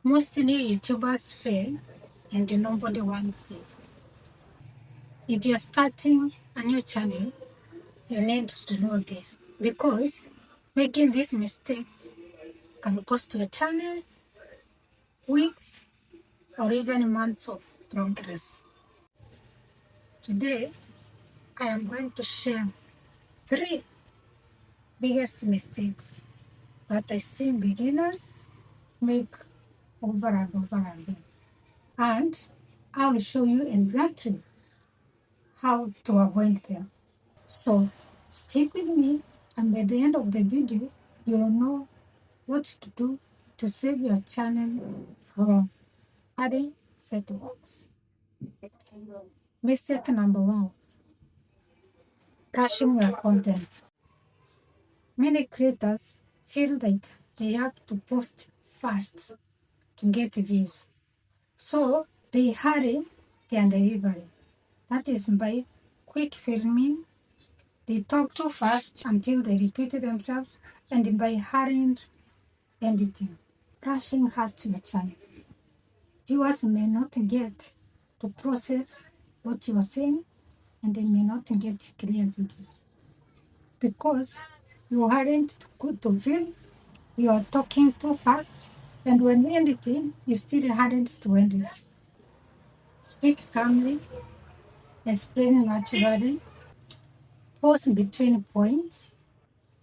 Most new YouTubers fail and nobody wants it. If you're starting a new channel, you need to know this because making these mistakes can cost your channel weeks or even months of progress. Today, I am going to share 3 biggest mistakes that I see beginners make over and over again. And I will show you exactly how to avoid them. So stick with me, and by the end of the video, you'll know what to do to save your channel from adding setbacks. Mistake number 1, rushing your content. Many creators feel that they have to post fast to get views. So they hurry their delivery. That is by quick filming. They talk too fast until they repeat themselves, and by hurrying editing. Rushing hurts your channel. Viewers may not get to process what you are saying, and they may not get clear videos because you aren't good to film. You are talking too fast, and when editing, you still aren't to edit. Speak calmly, explain naturally, pause between points,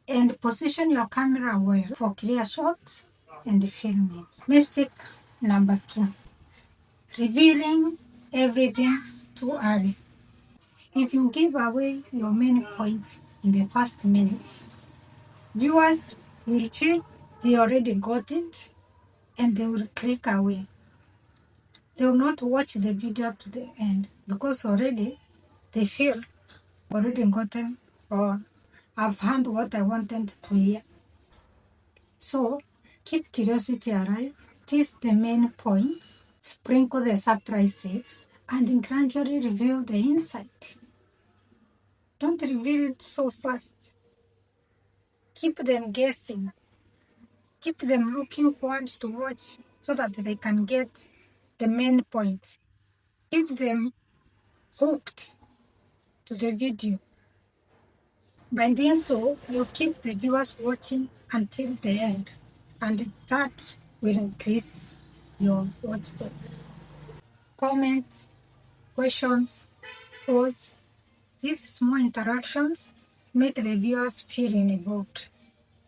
and position your camera well for clear shots and filming. Mistake number 2, revealing everything too early. If you give away your main points in the first minute, viewers will feel they already got it and they will click away. They will not watch the video to the end because already they feel already gotten or I've heard what I wanted to hear. So keep curiosity alive, tease the main points, sprinkle the surprises, and gradually reveal the insight. Don't reveal it so fast. Keep them guessing. Keep them looking forward to watch so that they can get the main point. Keep them hooked to the video. By doing so, you keep the viewers watching until the end, and that will increase your watch time. Comments, questions, thoughts, these small interactions make the viewers feel involved.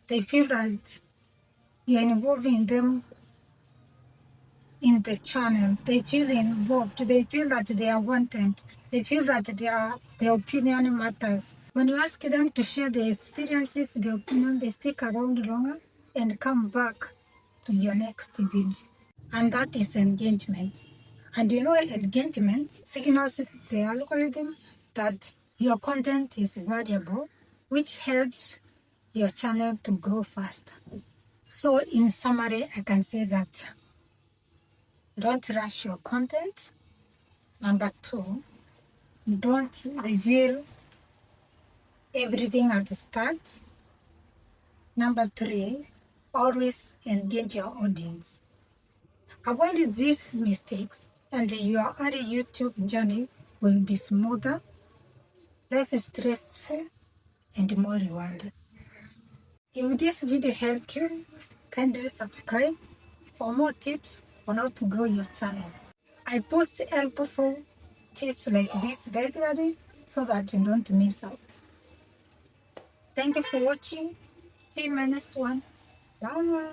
They feel that you're involving them in the channel. They feel involved. They feel that they are wanted. They feel that their opinion matters. When you ask them to share their experiences, their opinion, they stick around longer and come back to your next video. And that is engagement. And you know, engagement signals the algorithm that your content is valuable, which helps your channel to grow faster. So in summary, I can say that don't rush your content. Number 2, don't reveal everything at the start. Number 3, always engage your audience. Avoid these mistakes and your early YouTube journey will be smoother, less stressful, and more rewarding. If this video helped you, kindly subscribe for more tips on how to grow your channel. I post helpful tips like this regularly so that you don't miss out. Thank you for watching. See you in my next one. Bye.